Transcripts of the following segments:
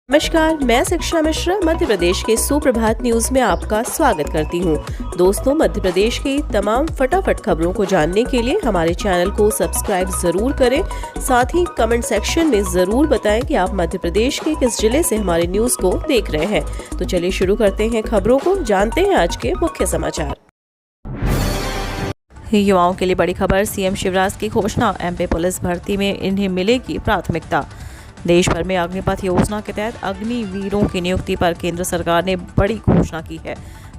नमस्कार, मैं शिक्षा मिश्रा मध्य प्रदेश के सुप्रभात न्यूज में आपका स्वागत करती हूँ। दोस्तों, मध्य प्रदेश की तमाम फटाफट खबरों को जानने के लिए हमारे चैनल को सब्सक्राइब जरूर करें। साथ ही कमेंट सेक्शन में जरूर बताएं कि आप मध्य प्रदेश के किस जिले से हमारे न्यूज को देख रहे हैं। तो चलिए शुरू करते हैं खबरों को, जानते हैं आज के मुख्य समाचार। युवाओं के लिए बड़ी खबर, सीएम शिवराज की घोषणा, एमपी पुलिस भर्ती में इन्हें मिलेगी प्राथमिकता। देश भर में अग्निपथ योजना के तहत अग्निवीरों की नियुक्ति पर केंद्र सरकार ने बड़ी घोषणा की है।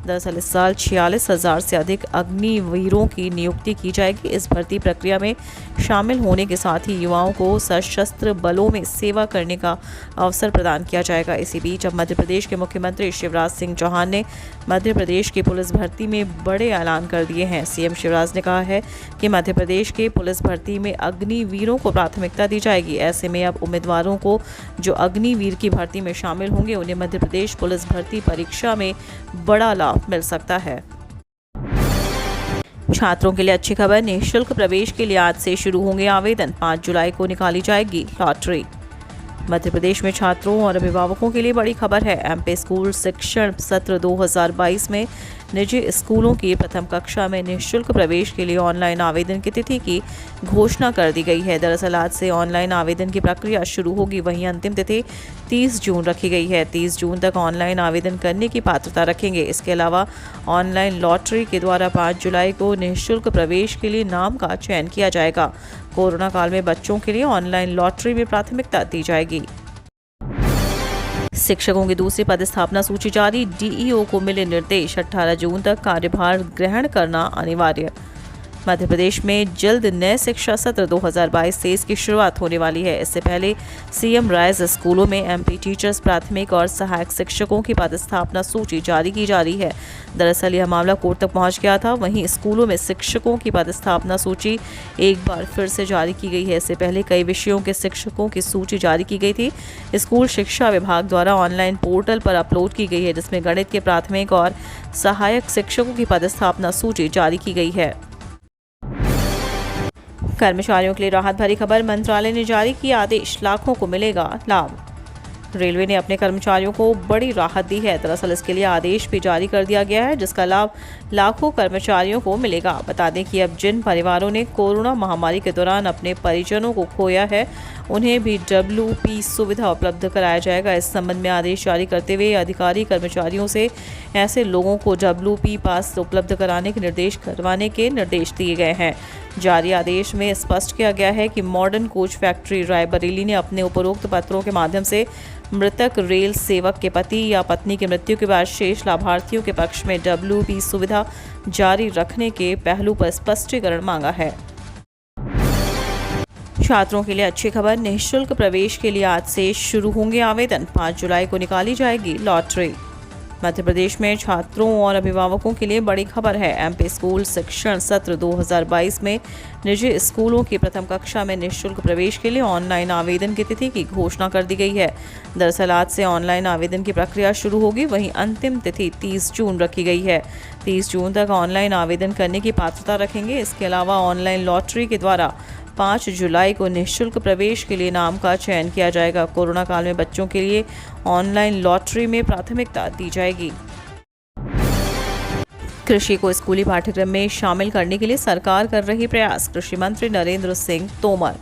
दरअसल इस साल 46,000 से अधिक अग्निवीरों की नियुक्ति की जाएगी। इस भर्ती प्रक्रिया में शामिल होने के साथ ही युवाओं को सशस्त्र बलों में सेवा करने का अवसर प्रदान किया जाएगा। इसी बीच अब मध्य प्रदेश के मुख्यमंत्री शिवराज सिंह चौहान ने मध्य प्रदेश की पुलिस भर्ती में बड़े ऐलान कर दिए हैं। सीएम शिवराज ने कहा है कि मध्य प्रदेश के पुलिस भर्ती में अग्निवीरों को प्राथमिकता दी जाएगी। ऐसे में अब उम्मीदवारों को जो अग्निवीर की भर्ती में शामिल होंगे उन्हें मध्य प्रदेश पुलिस भर्ती परीक्षा में बड़ा लाभ मिल सकता है। छात्रों के लिए अच्छी खबर, निःशुल्क प्रवेश के लिए आज से शुरू होंगे आवेदन। 5 जुलाई को निकाली जाएगी लॉटरी। मध्य प्रदेश में छात्रों और अभिभावकों के लिए बड़ी खबर है। एमपी स्कूल शिक्षण सत्र 2022 में निजी स्कूलों की प्रथम कक्षा में निःशुल्क प्रवेश के लिए ऑनलाइन आवेदन की तिथि की घोषणा कर दी गई है। दरअसल आज से ऑनलाइन आवेदन की प्रक्रिया शुरू होगी। वहीं अंतिम तिथि 30 जून रखी गई है। 30 जून तक ऑनलाइन आवेदन करने की पात्रता रखेंगे। इसके अलावा ऑनलाइन लॉटरी के द्वारा 5 जुलाई को निःशुल्क प्रवेश के लिए नाम का चयन किया जाएगा। कोरोना काल में बच्चों के लिए ऑनलाइन लॉटरी में प्राथमिकता दी जाएगी। शिक्षकों की दूसरी पदस्थापना सूची जारी, डीईओ को मिले निर्देश, 18 जून तक कार्यभार ग्रहण करना अनिवार्य। मध्य प्रदेश में जल्द नए शिक्षा सत्र 2022-23 की शुरुआत होने वाली है। इससे पहले सीएम राइज स्कूलों में एमपी टीचर्स, प्राथमिक और सहायक शिक्षकों की पदस्थापना सूची जारी की जा रही है। दरअसल यह मामला कोर्ट तक पहुंच गया था। वहीं स्कूलों में शिक्षकों की पदस्थापना सूची एक बार फिर से जारी की गई है। इससे पहले कई विषयों के शिक्षकों की सूची जारी की गई थी। स्कूल शिक्षा विभाग द्वारा ऑनलाइन पोर्टल पर अपलोड की गई है, जिसमें गणित के प्राथमिक और सहायक शिक्षकों की पदस्थापना सूची जारी की गई है। कर्मचारियों के लिए राहत भरी खबर, मंत्रालय ने जारी किया आदेश, लाखों को मिलेगा लाभ। रेलवे ने अपने कर्मचारियों को बड़ी राहत दी है। दरअसल इसके लिए आदेश भी जारी कर दिया गया है, जिसका लाभ लाखों कर्मचारियों को मिलेगा। बता दें कि अब जिन परिवारों ने कोरोना महामारी के दौरान अपने परिजनों को खोया है, उन्हें भी WP सुविधा उपलब्ध कराया जाएगा। इस संबंध में आदेश जारी करते हुए अधिकारी कर्मचारियों से ऐसे लोगों को WP पास उपलब्ध कराने के निर्देश दिए गए हैं। जारी आदेश में स्पष्ट किया गया है कि मॉडर्न कोच फैक्ट्री रायबरेली ने अपने उपरोक्त पत्रों के माध्यम से मृतक रेल सेवक के पति या पत्नी की मृत्यु के बाद शेष लाभार्थियों के पक्ष में WP सुविधा जारी रखने के पहलू पर स्पष्टीकरण मांगा है। छात्रों के लिए अच्छी खबर, निःशुल्क प्रवेश के लिए आज से शुरू होंगे आवेदन। 5 जुलाई को निकाली जाएगी लॉटरी। मध्य प्रदेश में छात्रों और अभिभावकों के लिए बड़ी खबर है। एमपी स्कूल शिक्षण सत्र 2022 में निजी स्कूलों की प्रथम कक्षा में निःशुल्क प्रवेश के लिए ऑनलाइन आवेदन की तिथि की घोषणा कर दी गई है। दरअसल आज से ऑनलाइन आवेदन की प्रक्रिया शुरू होगी। वहीं अंतिम तिथि 30 जून रखी गई है। 30 जून तक ऑनलाइन आवेदन करने की पात्रता रखेंगे। इसके अलावा ऑनलाइन लॉटरी के द्वारा 5 जुलाई को निःशुल्क प्रवेश के लिए नाम का चयन किया जाएगा। कोरोना काल में बच्चों के लिए ऑनलाइन लॉटरी में प्राथमिकता दी जाएगी। कृषि को स्कूली पाठ्यक्रम में शामिल करने के लिए सरकार कर रही प्रयास, कृषि मंत्री नरेंद्र सिंह तोमर।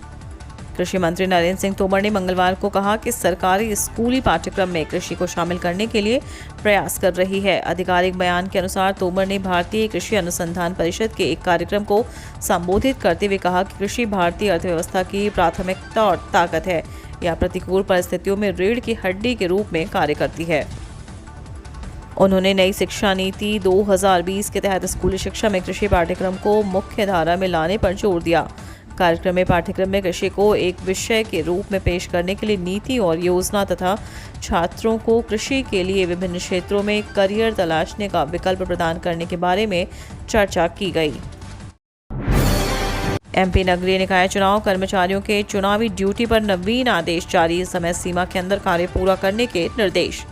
कृषि मंत्री नरेंद्र सिंह तोमर ने मंगलवार को कहा कि सरकारी स्कूली पाठ्यक्रम में कृषि को शामिल करने के लिए प्रयास कर रही है। आधिकारिक बयान के अनुसार तोमर ने भारतीय कृषि अनुसंधान परिषद के एक कार्यक्रम को संबोधित करते हुए कहा कि कृषि भारतीय अर्थव्यवस्था की प्राथमिकता और ताकत है। यह प्रतिकूल परिस्थितियों में रीढ़ की हड्डी के रूप में कार्य करती है। उन्होंने नई शिक्षा नीति 2020 के तहत स्कूली शिक्षा में कृषि पाठ्यक्रम को मुख्य धारा में लाने पर जोर दिया। कार्यक्रम में पाठ्यक्रम में कृषि को एक विषय के रूप में पेश करने के लिए नीति और योजना तथा छात्रों को कृषि के लिए विभिन्न क्षेत्रों में करियर तलाशने का विकल्प प्रदान करने के बारे में चर्चा की गई। एमपी नगरीय निकाय चुनाव, कर्मचारियों के चुनावी ड्यूटी पर नवीन आदेश जारी, समय सीमा के अंदर कार्य पूरा करने के निर्देश।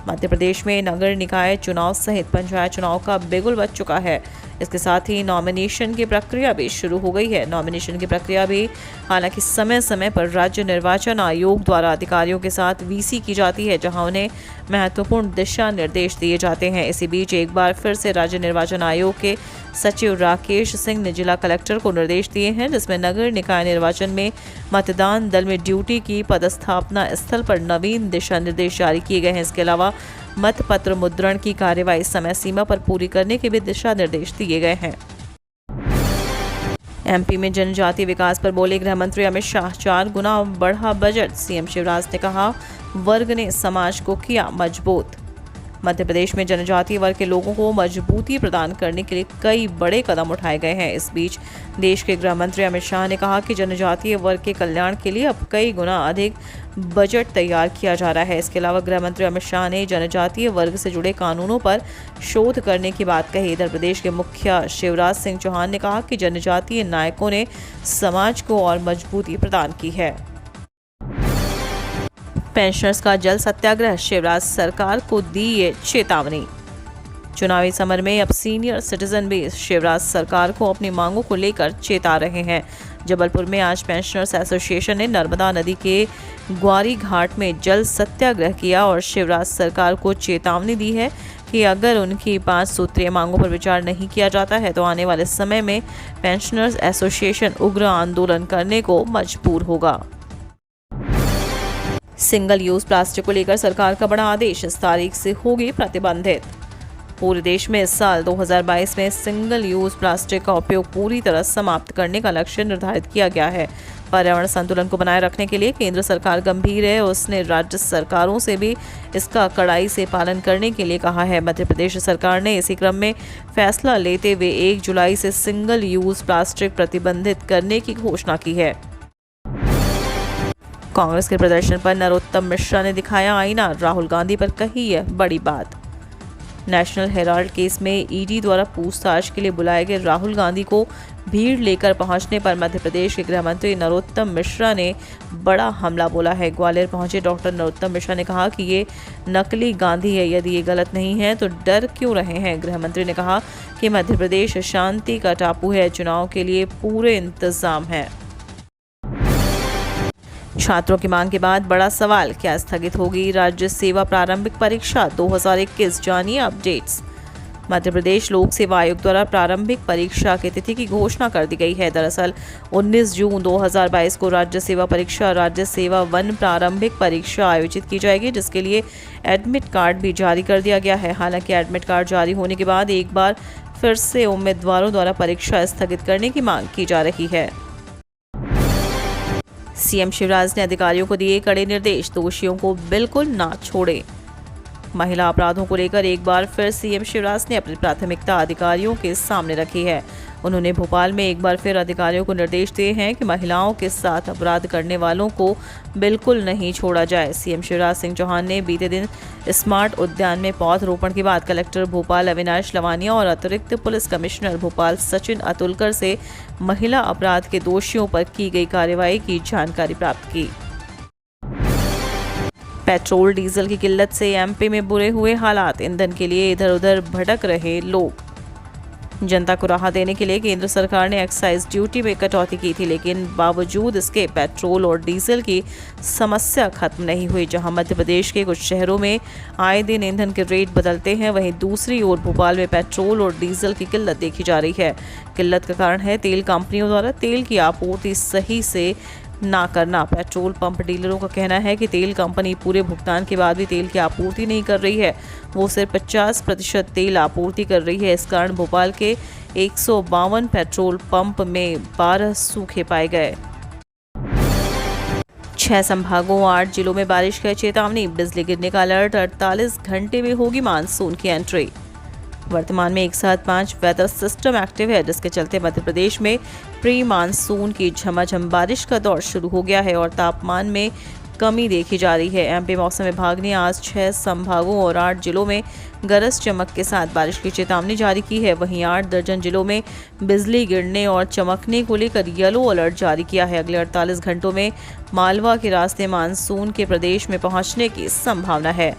मध्य प्रदेश में नगर निकाय चुनाव सहित पंचायत चुनाव का बिगुल बज चुका है। इसके साथ ही नॉमिनेशन की प्रक्रिया भी शुरू हो गई है। नॉमिनेशन की प्रक्रिया भी हालांकि समय समय पर राज्य निर्वाचन आयोग द्वारा अधिकारियों के साथ वीसी की जाती है, जहां उन्हें महत्वपूर्ण दिशा निर्देश दिए जाते हैं। इसी बीच एक बार फिर से राज्य निर्वाचन आयोग के सचिव राकेश सिंह ने जिला कलेक्टर को निर्देश दिए हैं, जिसमें नगर निकाय निर्वाचन में मतदान दल में ड्यूटी की पदस्थापना स्थल पर नवीन दिशा निर्देश जारी किए गए हैं। इसके अलावा मतपत्र मुद्रण की कार्यवाही समय सीमा पर पूरी करने के भी दिशा निर्देश दिए गए हैं। एमपी में जनजातीय विकास पर बोले गृह मंत्री अमित शाह, 4 गुना बढ़ा बजट। सीएम शिवराज ने कहा, वर्ग ने समाज को किया मजबूत। मध्य प्रदेश में जनजातीय वर्ग के लोगों को मजबूती प्रदान करने के लिए कई बड़े कदम उठाए गए हैं। इस बीच देश के गृह मंत्री अमित शाह ने कहा कि जनजातीय वर्ग के कल्याण के लिए अब कई गुना अधिक बजट तैयार किया जा रहा है। इसके अलावा गृह मंत्री अमित शाह ने जनजातीय वर्ग से जुड़े कानूनों पर शोध करने की बात कही। इधर प्रदेश के मुखिया शिवराज सिंह चौहान ने कहा कि जनजातीय नायकों ने समाज को और मजबूती प्रदान की है। पेंशनर्स का जल सत्याग्रह, शिवराज सरकार को दी ये चेतावनी। चुनावी समर में अब सीनियर सिटीजन भी शिवराज सरकार को अपनी मांगों को लेकर चेता रहे हैं। जबलपुर में आज पेंशनर्स एसोसिएशन ने नर्मदा नदी के ग्वारी घाट में जल सत्याग्रह किया और शिवराज सरकार को चेतावनी दी है कि अगर उनकी 5 सूत्रीय मांगों पर विचार नहीं किया जाता है तो आने वाले समय में पेंशनर्स एसोसिएशन उग्र आंदोलन करने को मजबूर होगा। सिंगल यूज प्लास्टिक को लेकर सरकार का बड़ा आदेश, इस तारीख से होगी प्रतिबंधित। पूरे देश में इस साल 2022 में सिंगल यूज प्लास्टिक का उपयोग पूरी तरह समाप्त करने का लक्ष्य निर्धारित किया गया है। पर्यावरण संतुलन को बनाए रखने के लिए केंद्र सरकार गंभीर है। उसने राज्य सरकारों से भी इसका कड़ाई से पालन करने के लिए कहा है। मध्य प्रदेश सरकार ने इसी क्रम में फैसला लेते हुए 1 जुलाई से सिंगल यूज प्लास्टिक प्रतिबंधित करने की घोषणा की है। कांग्रेस के प्रदर्शन पर नरोत्तम मिश्रा ने दिखाया आईना, राहुल गांधी पर कही है बड़ी बात। नेशनल हेराल्ड केस में ईडी द्वारा पूछताछ के लिए बुलाए गए राहुल गांधी को भीड़ लेकर पहुंचने पर मध्य प्रदेश के गृह मंत्री नरोत्तम मिश्रा ने बड़ा हमला बोला है। ग्वालियर पहुंचे डॉक्टर नरोत्तम मिश्रा ने कहा कि ये नकली गांधी है, यदि ये गलत नहीं है तो डर क्यों रहे हैं। गृह मंत्री ने कहा कि मध्य प्रदेश शांति का टापू है, चुनाव के लिए पूरे इंतजाम है। छात्रों की मांग के बाद बड़ा सवाल, क्या स्थगित होगी राज्य सेवा प्रारंभिक परीक्षा 2021? जानिए अपडेट्स। मध्य प्रदेश लोक सेवा आयोग द्वारा प्रारंभिक परीक्षा की तिथि की घोषणा कर दी गई है। दरअसल 19 जून 2022 को राज्य सेवा परीक्षा, राज्य सेवा 1 प्रारंभिक परीक्षा आयोजित की जाएगी, जिसके लिए एडमिट कार्ड भी जारी कर दिया गया है। हालांकि एडमिट कार्ड जारी होने के बाद एक बार फिर से उम्मीदवारों द्वारा परीक्षा स्थगित करने की मांग की जा रही है। सीएम शिवराज ने अधिकारियों को दिए कड़े निर्देश, दोषियों को बिल्कुल ना छोड़े। महिला अपराधों को लेकर एक बार फिर सीएम शिवराज ने अपनी प्राथमिकता अधिकारियों के सामने रखी है। उन्होंने भोपाल में एक बार फिर अधिकारियों को निर्देश दिए हैं कि महिलाओं के साथ अपराध करने वालों को बिल्कुल नहीं छोड़ा जाए। सीएम शिवराज सिंह चौहान ने बीते दिन स्मार्ट उद्यान में पौधरोपण के बाद कलेक्टर भोपाल अविनाश लवानिया और अतिरिक्त पुलिस कमिश्नर भोपाल सचिन अतुलकर से महिला अपराध के दोषियों पर की गई कार्रवाई की जानकारी प्राप्त की। पेट्रोल डीजल की किल्लत से एमपी में बुरे हुए हालात, ईंधन के लिए इधर उधर भटक रहे लोग। जनता को राहत देने के लिए केंद्र सरकार ने एक्साइज ड्यूटी में कटौती की थी, लेकिन बावजूद इसके पेट्रोल और डीजल की समस्या खत्म नहीं हुई। जहां मध्य प्रदेश के कुछ शहरों में आए दिन ईंधन के रेट बदलते हैं, वहीं दूसरी ओर भोपाल में पेट्रोल और डीजल की किल्लत देखी जा रही है। किल्लत का कारण है तेल कंपनियों द्वारा तेल की आपूर्ति सही से ना करना। पेट्रोल पंप डीलरों का कहना है कि तेल कंपनी पूरे भुगतान के बाद भी तेल की आपूर्ति नहीं कर रही है, वो सिर्फ 50% तेल आपूर्ति कर रही है। इस कारण भोपाल के 152 पेट्रोल पंप में 12 सूखे पाए गए। 6 संभागों 8 जिलों में बारिश की चेतावनी, बिजली गिरने का अलर्ट, 48 घंटे में होगी मानसून की एंट्री। वर्तमान में एक साथ 5 वेदर सिस्टम एक्टिव है, जिसके चलते मध्य प्रदेश में प्री मानसून की झमाझम बारिश का दौर शुरू हो गया है और तापमान में कमी देखी जा रही है। एमपी मौसम विभाग ने आज 6 संभागों और 8 जिलों में गरज चमक के साथ बारिश की चेतावनी जारी की है। वहीं 8 दर्जन जिलों में बिजली गिरने और चमकने को लेकर येलो अलर्ट जारी किया है। अगले 48 घंटों में मालवा के रास्ते मानसून के प्रदेश में पहुंचने की संभावना है।